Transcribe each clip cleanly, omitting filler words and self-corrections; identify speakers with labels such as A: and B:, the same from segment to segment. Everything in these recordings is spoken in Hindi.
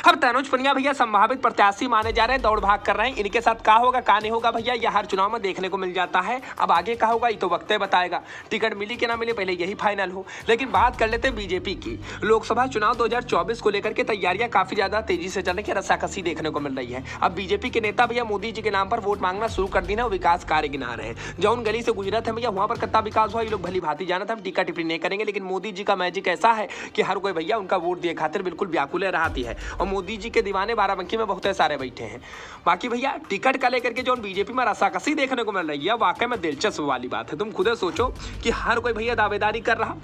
A: अब तनुज पुनिया भैया संभावित प्रत्याशी माने जा रहे हैं, दौड़ भाग कर रहे हैं। इनके साथ क्या होगा क्या नहीं होगा भैया, यह हर चुनाव में देखने को मिल जाता है। अब आगे क्या होगा ये तो वक्त बताएगा, टिकट मिली कि ना मिले पहले यही फाइनल हो। लेकिन बात कर लेते हैं बीजेपी की। लोकसभा चुनाव 2024 को लेकर के तैयारियां काफी ज्यादा तेजी से चलने की रस्साकसी देखने को मिल रही है। अब बीजेपी के नेता भैया मोदी जी के नाम पर वोट मांगना शुरू कर दी ना, विकास कार्य गिना रहे हैं। जौन गली से गुजरत है भैया वहां पर कितना विकास हुआ ये लोग भली भांति जानत, हम टीका टिप्पणी नहीं करेंगे। लेकिन मोदी जी का मैजिक ऐसा है कि हर कोई भैया उनका वोट दिए खातिर बिल्कुल व्याकुल रहती है। और मोदी जी के दीवाने बाराबंकी में बहुत सारे बैठे हैं। बाकी भैया टिकट का लेकर के जो बीजेपी में रस्साकसी देखने को मिल रही है वाकई में दिलचस्प वाली बात है। तुम खुद सोचो कि हर कोई भैया दावेदारी कर रहा।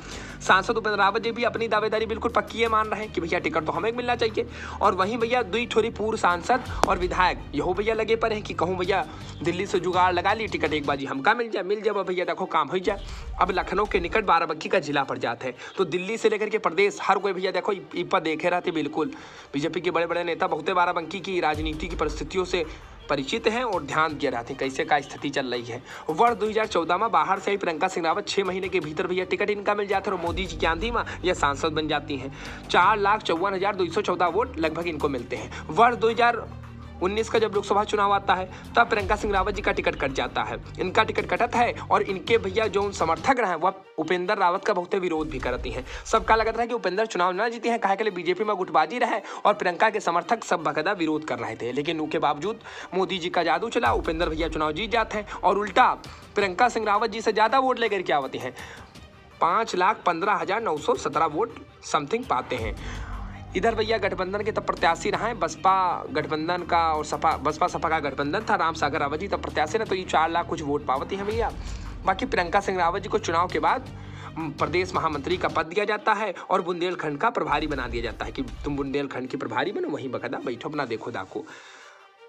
A: सांसद उपेंद्र रावत जी भी अपनी दावेदारी बिल्कुल पक्की है, मान रहे हैं कि भैया टिकट तो हमें मिलना चाहिए। और वहीं भैया दुई ठोरी पूर्व सांसद और विधायक यहो भैया लगे पर है कि कहूँ भैया दिल्ली से जुगाड़ लगा ली, टिकट एक बाजी हमका मिल जाए भैया देखो काम हो जाए। अब लखनऊ के निकट बाराबंकी का जिला पड़ जाता है, तो दिल्ली से लेकर के प्रदेश हर कोई भैया देखो इप्पा देखे रहते। बिल्कुल बीजेपी के बड़े बड़े नेता बहुत बाराबंकी की राजनीति की परिस्थितियों से परिचित हैं और ध्यान दिए रहते हैं कैसे का स्थिति चल रही है। वर्ष 2014 में बाहर से आई प्रियंका सिंह रावत 6 महीने के भीतर भैया टिकट इनका मिल जाता है और मोदी जी की आंधी में यह सांसद बन जाती हैं। 4,54,214 वोट लगभग इनको मिलते हैं। वर्ष 2019 का जब लोकसभा चुनाव आता है तब प्रियंका सिंह रावत जी का टिकट कट जाता है। इनका टिकट कटत है और इनके भैया जो समर्थक रहे वह उपेंद्र रावत का बहुत विरोध भी करती हैं। सबका लगता है कि उपेंद्र चुनाव न जीते हैं, काहे के लिए बीजेपी में गुटबाजी रहे और प्रियंका के समर्थक सब बकायदा विरोध कर रहे थे। लेकिन उनके बावजूद मोदी जी का जादू चला, उपेंद्र भैया चुनाव जीत जाते हैं और उल्टा प्रियंका सिंह रावत जी से ज्यादा वोट लेकर के आवती हैं। 5,15,917 वोट समथिंग पाते हैं। इधर भैया गठबंधन के तब प्रत्याशी रहा है बसपा गठबंधन का और बसपा सपा का गठबंधन था, राम सागर रावत जी तब प्रत्याशी ना, तो ये 4 लाख कुछ वोट पावती है भैया। बाकी प्रियंका सिंह रावत जी को चुनाव के बाद प्रदेश महामंत्री का पद दिया जाता है और बुंदेलखंड का प्रभारी बना दिया जाता है कि तुम बुंदेलखंड की प्रभारी बनो, वहीं बकायदा बैठो अपना देखो दाखो।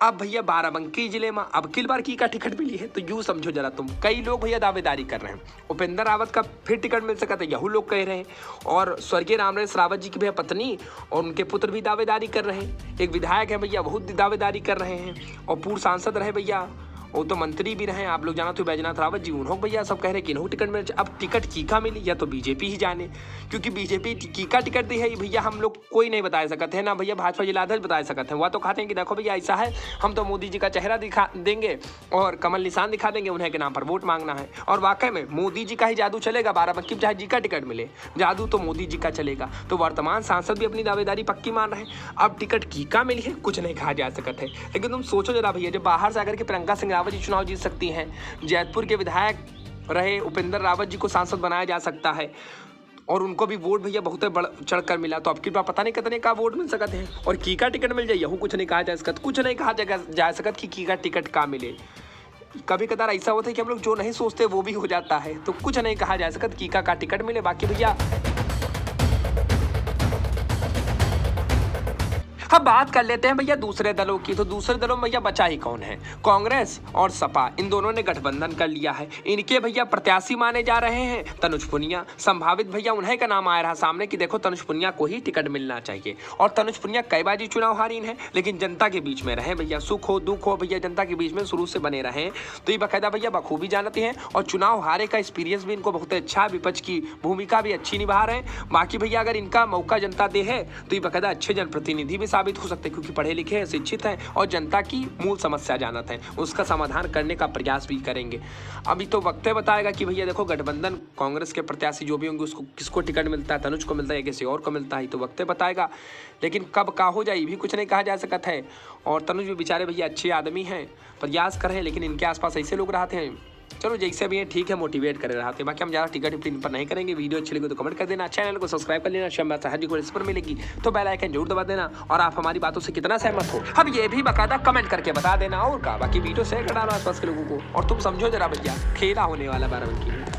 A: अब भैया बाराबंकी जिले में अब की बार की का टिकट मिली है, तो यूँ समझो जरा तुम, कई लोग भैया दावेदारी कर रहे हैं उपेंद्र रावत का फिर टिकट मिल सका था, यहू लोग कह रहे हैं। और स्वर्गीय रामरेश रावत जी की भैया पत्नी और उनके पुत्र भी दावेदारी कर रहे हैं। एक विधायक है भैया बहुत दावेदारी कर रहे हैं और पूर्व सांसद रहे भैया, वो तो मंत्री भी रहे, आप लोग जाना तो बैजनाथ रावत जी, उन्होंने भैया सब कह रहे हैं कि इन्हों टिकट मिल। अब टिकट कीका मिली या तो बीजेपी ही जाने, क्योंकि बीजेपी कीका टिकट दी है ये भैया हम लोग कोई नहीं बता सकते हैं ना भैया भाजपा जिलाध्यक्ष बता सकते हैं। वह तो कहते हैं कि देखो भैया ऐसा है हम तो मोदी जी का चेहरा दिखा देंगे और कमल निशान दिखा देंगे, उन्हें के नाम पर वोट मांगना है। और वाकई में मोदी जी का ही जादू चलेगा, बाराबंकी में चाहे जी का टिकट मिले जादू तो मोदी जी का चलेगा। तो वर्तमान सांसद भी अपनी दावेदारी पक्की मान रहे हैं। अब टिकट कीका मिली है कुछ नहीं कहा जा सकता है। लेकिन तुम सोचो जरा भैया, जब बाहर से आकर के प्रियंका सिंह रावत जी चुनाव जीत सकती हैं, जयपुर के विधायक रहे उपेंद्र रावत जी को सांसद बनाया जा सकता है और उनको भी वोट भैया बहुत बढ़ चढ़ कर मिला, तो अब की बार पता नहीं कितने का वोट मिल सकते हैं। और की का टिकट मिल जाए यहू कुछ नहीं कहा जा सकता, कुछ नहीं कहा जा सकता कि की का टिकट का मिले। कभी कदार ऐसा होता है कि हम लोग जो नहीं सोचते वो भी हो जाता है, तो कुछ नहीं कहा जा सकता की का टिकट मिले। बाकी भैया अब बात कर लेते हैं भैया दूसरे दलों की। तो दूसरे दलों में भैया बचा ही कौन है, कांग्रेस और सपा, इन दोनों ने गठबंधन कर लिया है। इनके भैया प्रत्याशी माने जा रहे हैं तनुज पुनिया। संभावित भैया उन्हीं का नाम आ रहा सामने कि देखो तनुज पुनिया को ही टिकट मिलना चाहिए। और तनुज पुनिया कई बाजी चुनाव हारीन है, लेकिन जनता के बीच में रहे भैया, सुख हो दुख हो भैया जनता के बीच में शुरू से बने रहे, तो ये बाकायदा भैया बखूबी जानते हैं और चुनाव हारे का एक्सपीरियंस भी इनको बहुत अच्छा, विपक्ष की भूमिका भी अच्छी निभा रहे हैं। बाकी भैया अगर इनका मौका जनता दे है तो ये बाकायदा अच्छे जनप्रतिनिधि भी साबित हो सकते हैं, क्योंकि पढ़े लिखे हैं, शिक्षित हैं और जनता की मूल समस्या जानते हैं, उसका समाधान करने का प्रयास भी करेंगे। अभी तो वक्त बताएगा कि भैया देखो गठबंधन कांग्रेस के प्रत्याशी जो भी होंगे उसको किसको टिकट मिलता है, तनुज को मिलता है या किसी और को मिलता है, तो वक्त बताएगा। लेकिन कब का हो जाए भी कुछ नहीं कहा जा सकता है। और तनुज भी बेचारे भैया अच्छे आदमी हैं, प्रयास करें, लेकिन इनके आसपास ऐसे लोग रहते हैं, चलो जैसे भी है ठीक है, मोटिवेट करे रहते हैं। बाकी हम ज़्यादा टिकट टिप्पणी पर नहीं करेंगे। वीडियो अच्छी लगी तो कमेंट कर देना, चैनल को सब्सक्राइब कर लेना, शम्मा सहजी को इस पर मिलेगी तो बेल आइकन जरूर दबा देना। और आप हमारी बातों से कितना सहमत हो अब ये भी बकायदा कमेंट करके बता देना। और का बाकी वीडियो शेयर कर डालो आसपास के लोगों को। और तुम समझो जरा भैया खेला होने वाला बाराबंकी में।